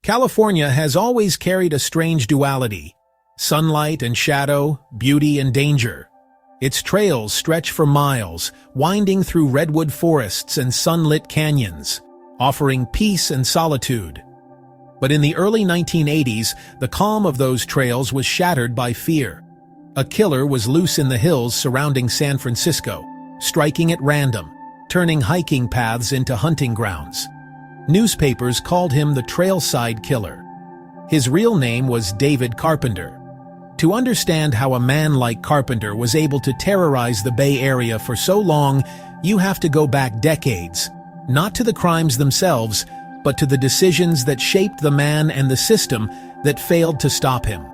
California has always carried a strange duality: sunlight and shadow, beauty and danger. Its trails stretch for miles, winding through redwood forests and sunlit canyons, offering peace and solitude. But in the early 1980s, the calm of those trails was shattered by fear. A killer was loose in the hills surrounding San Francisco, striking at random, turning hiking paths into hunting grounds. Newspapers called him the Trailside Killer. His real name was David Carpenter. To understand how a man like Carpenter was able to terrorize the Bay Area for so long, you have to go back decades, not to the crimes themselves, but to the decisions that shaped the man and the system that failed to stop him.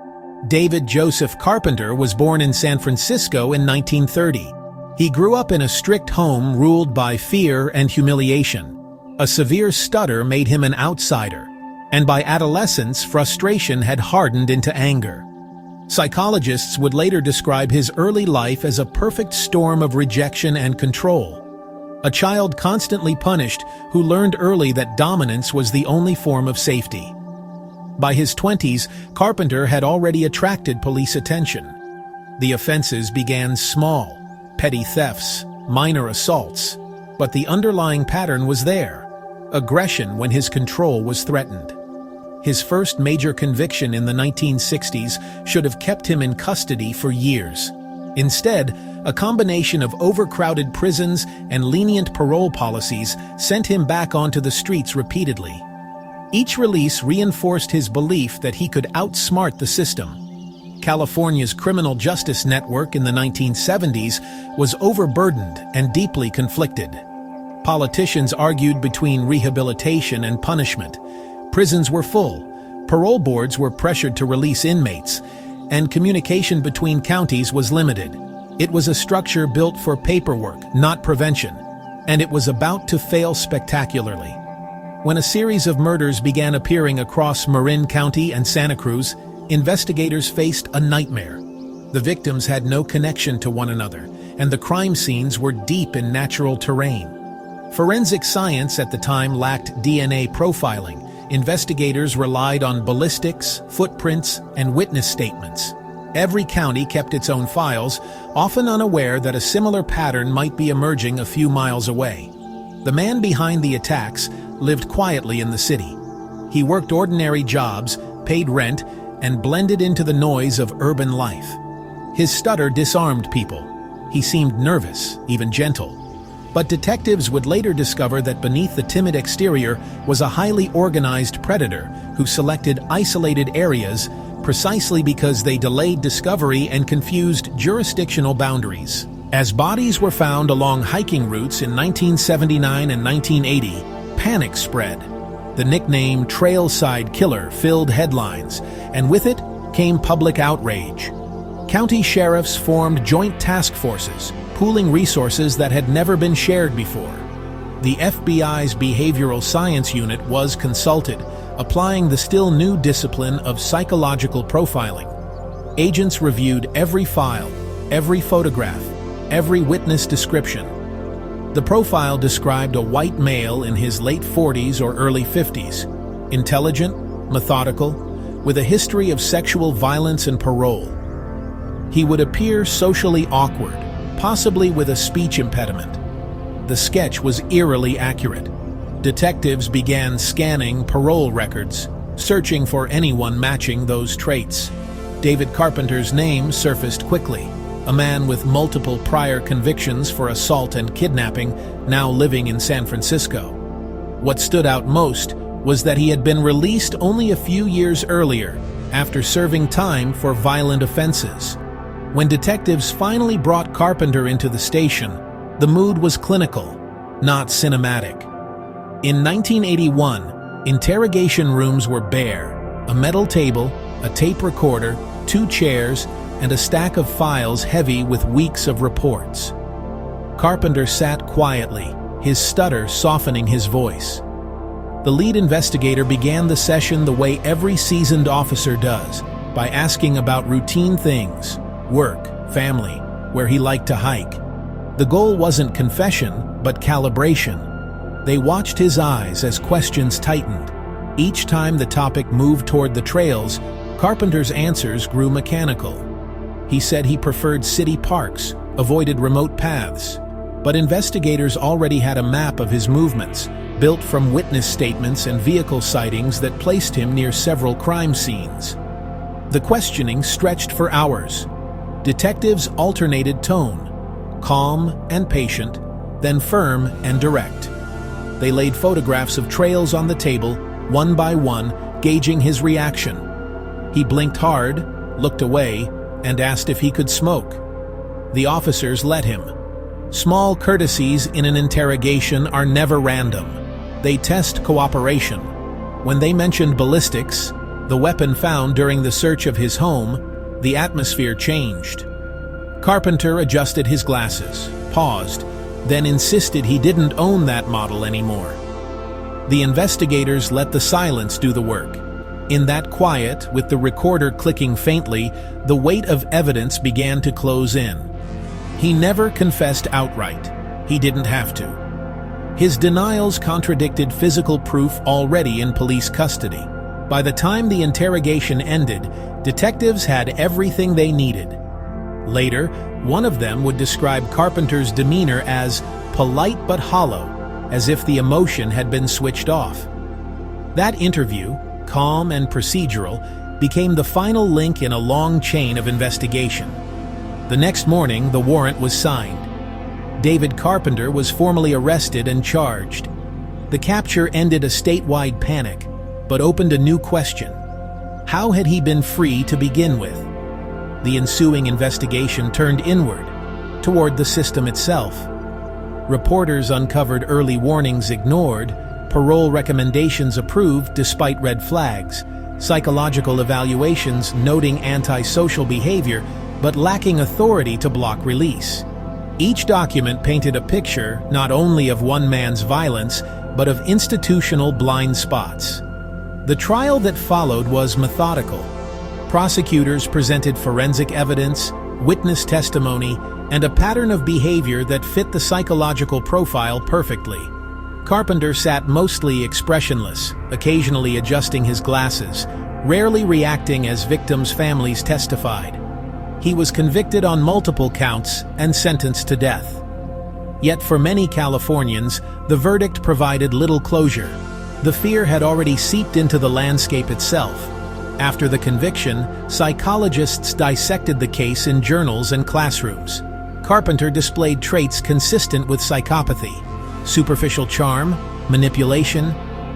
David Joseph Carpenter was born in San Francisco in 1930. He grew up in a strict home ruled by fear and humiliation. A severe stutter made him an outsider, and by adolescence, frustration had hardened into anger. Psychologists would later describe his early life as a perfect storm of rejection and control. A child constantly punished who learned early that dominance was the only form of safety. By his 20s, Carpenter had already attracted police attention. The offenses began small: petty thefts, minor assaults, but the underlying pattern was there: aggression when his control was threatened. His first major conviction in the 1960s should have kept him in custody for years. Instead, a combination of overcrowded prisons and lenient parole policies sent him back onto the streets repeatedly. Each release reinforced his belief that he could outsmart the system. California's criminal justice network in the 1970s was overburdened and deeply conflicted. Politicians argued between rehabilitation and punishment. Prisons were full, parole boards were pressured to release inmates, and communication between counties was limited. It was a structure built for paperwork, not prevention, and it was about to fail spectacularly. When a series of murders began appearing across Marin County and Santa Cruz, investigators faced a nightmare. The victims had no connection to one another, and the crime scenes were deep in natural terrain. Forensic science at the time lacked DNA profiling. Investigators relied on ballistics, footprints, and witness statements. Every county kept its own files, often unaware that a similar pattern might be emerging a few miles away. The man behind the attacks lived quietly in the city. He worked ordinary jobs, paid rent, and blended into the noise of urban life. His stutter disarmed people. He seemed nervous, even gentle. But detectives would later discover that beneath the timid exterior was a highly organized predator who selected isolated areas precisely because they delayed discovery and confused jurisdictional boundaries. As bodies were found along hiking routes in 1979 and 1980, panic spread. The nickname Trailside Killer filled headlines, and with it came public outrage. County sheriffs formed joint task forces, pooling resources that had never been shared before. The FBI's Behavioral Science Unit was consulted, applying the still new discipline of psychological profiling. Agents reviewed every file, every photograph, every witness description. The profile described a white male in his late 40s or early 50s, intelligent, methodical, with a history of sexual violence and parole. He would appear socially awkward, possibly with a speech impediment. The sketch was eerily accurate. Detectives began scanning parole records, searching for anyone matching those traits. David Carpenter's name surfaced quickly, a man with multiple prior convictions for assault and kidnapping, now living in San Francisco. What stood out most was that he had been released only a few years earlier, after serving time for violent offenses. When detectives finally brought Carpenter into the station, the mood was clinical, not cinematic. In 1981, interrogation rooms were bare: a metal table, a tape recorder, 2 chairs, and a stack of files heavy with weeks of reports. Carpenter sat quietly, his stutter softening his voice. The lead investigator began the session the way every seasoned officer does, by asking about routine things: work, family, where he liked to hike. The goal wasn't confession, but calibration. They watched his eyes as questions tightened. Each time the topic moved toward the trails, Carpenter's answers grew mechanical. He said he preferred city parks, avoided remote paths. But investigators already had a map of his movements, built from witness statements and vehicle sightings that placed him near several crime scenes. The questioning stretched for hours. Detectives alternated tone, calm and patient, then firm and direct. They laid photographs of trails on the table, one by one, gauging his reaction. He blinked hard, looked away, and asked if he could smoke. The officers let him. Small courtesies in an interrogation are never random. They test cooperation. When they mentioned ballistics, the weapon found during the search of his home, the atmosphere changed. Carpenter adjusted his glasses, paused, then insisted he didn't own that model anymore. The investigators let the silence do the work. In that quiet, with the recorder clicking faintly, the weight of evidence began to close in. He never confessed outright. He didn't have to. His denials contradicted physical proof already in police custody. By the time the interrogation ended, detectives had everything they needed. Later, one of them would describe Carpenter's demeanor as polite but hollow, as if the emotion had been switched off. That interview, calm and procedural, became the final link in a long chain of investigation. The next morning, the warrant was signed. David Carpenter was formally arrested and charged. The capture ended a statewide panic, but opened a new question. How had he been free to begin with? The ensuing investigation turned inward, toward the system itself. Reporters uncovered early warnings ignored, parole recommendations approved despite red flags, psychological evaluations noting antisocial behavior but lacking authority to block release. Each document painted a picture not only of one man's violence, but of institutional blind spots. The trial that followed was methodical. Prosecutors presented forensic evidence, witness testimony, and a pattern of behavior that fit the psychological profile perfectly. Carpenter sat mostly expressionless, occasionally adjusting his glasses, rarely reacting as victims' families testified. He was convicted on multiple counts and sentenced to death. Yet for many Californians, the verdict provided little closure. The fear had already seeped into the landscape itself. After the conviction, psychologists dissected the case in journals and classrooms. Carpenter displayed traits consistent with psychopathy: superficial charm, manipulation,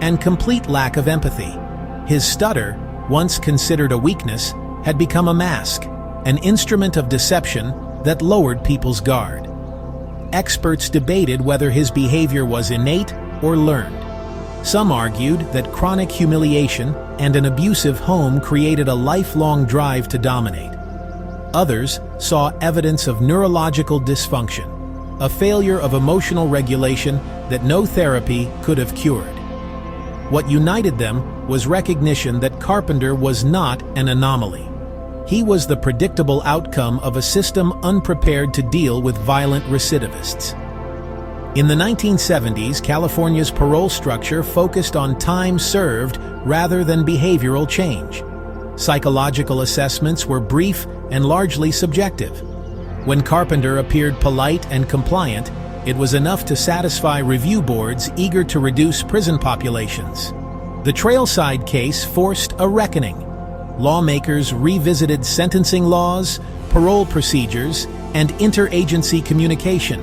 and complete lack of empathy. His stutter, once considered a weakness, had become a mask, an instrument of deception that lowered people's guard. Experts debated whether his behavior was innate or learned. Some argued that chronic humiliation and an abusive home created a lifelong drive to dominate. Others saw evidence of neurological dysfunction, a failure of emotional regulation that no therapy could have cured. What united them was recognition that Carpenter was not an anomaly. He was the predictable outcome of a system unprepared to deal with violent recidivists. In the 1970s, California's parole structure focused on time served rather than behavioral change. Psychological assessments were brief and largely subjective. When Carpenter appeared polite and compliant, it was enough to satisfy review boards eager to reduce prison populations. The Trailside case forced a reckoning. Lawmakers revisited sentencing laws, parole procedures, and interagency communication.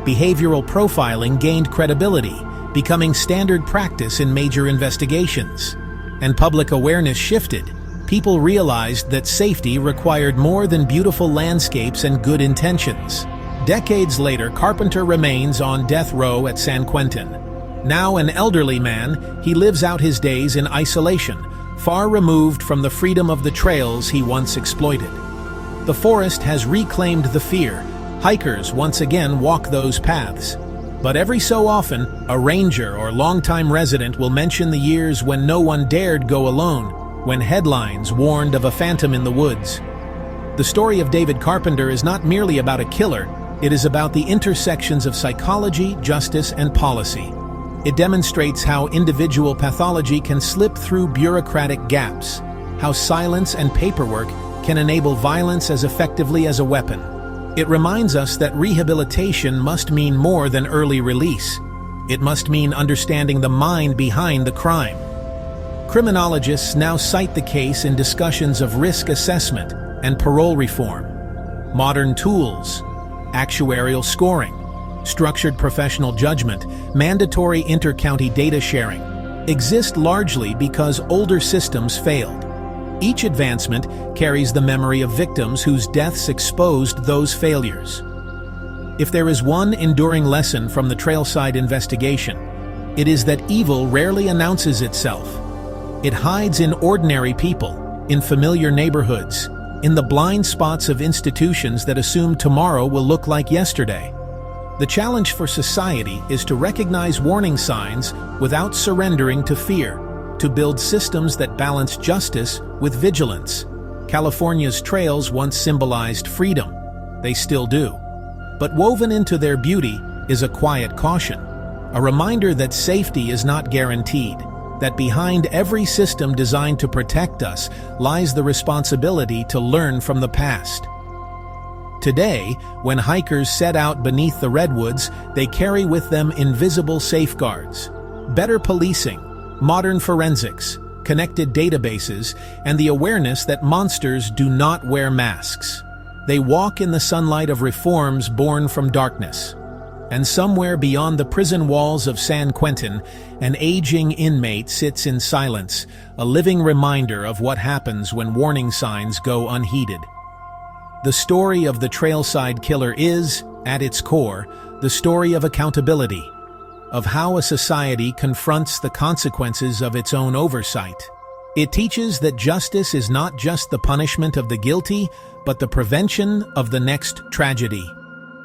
Behavioral profiling gained credibility, becoming standard practice in major investigations. And public awareness shifted. People realized that safety required more than beautiful landscapes and good intentions. Decades later, Carpenter remains on death row at San Quentin. Now an elderly man, he lives out his days in isolation, far removed from the freedom of the trails he once exploited. The forest has reclaimed the fear. Hikers once again walk those paths. But every so often, a ranger or longtime resident will mention the years when no one dared go alone, when headlines warned of a phantom in the woods. The story of David Carpenter is not merely about a killer, it is about the intersections of psychology, justice, and policy. It demonstrates how individual pathology can slip through bureaucratic gaps, how silence and paperwork can enable violence as effectively as a weapon. It reminds us that rehabilitation must mean more than early release. It must mean understanding the mind behind the crime. Criminologists now cite the case in discussions of risk assessment and parole reform. Modern tools, actuarial scoring, structured professional judgment, mandatory inter-county data sharing exist largely because older systems failed. Each advancement carries the memory of victims whose deaths exposed those failures. If there is one enduring lesson from the Trailside investigation, it is that evil rarely announces itself. It hides in ordinary people, in familiar neighborhoods, in the blind spots of institutions that assume tomorrow will look like yesterday. The challenge for society is to recognize warning signs without surrendering to fear, to build systems that balance justice with vigilance. California's trails once symbolized freedom. They still do. But woven into their beauty is a quiet caution, a reminder that safety is not guaranteed, that behind every system designed to protect us lies the responsibility to learn from the past. Today, when hikers set out beneath the redwoods, they carry with them invisible safeguards, better policing, modern forensics, connected databases, and the awareness that monsters do not wear masks. They walk in the sunlight of reforms born from darkness. And somewhere beyond the prison walls of San Quentin, an aging inmate sits in silence, a living reminder of what happens when warning signs go unheeded. The story of the Trailside Killer is, at its core, the story of accountability, of how a society confronts the consequences of its own oversight. It teaches that justice is not just the punishment of the guilty, but the prevention of the next tragedy.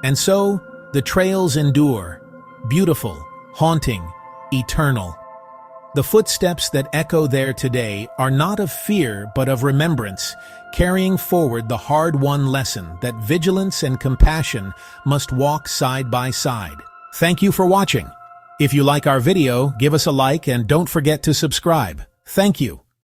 And so, the trails endure, beautiful, haunting, eternal. The footsteps that echo there today are not of fear but of remembrance, carrying forward the hard-won lesson that vigilance and compassion must walk side by side. Thank you for watching. If you like our video, give us a like and don't forget to subscribe. Thank you.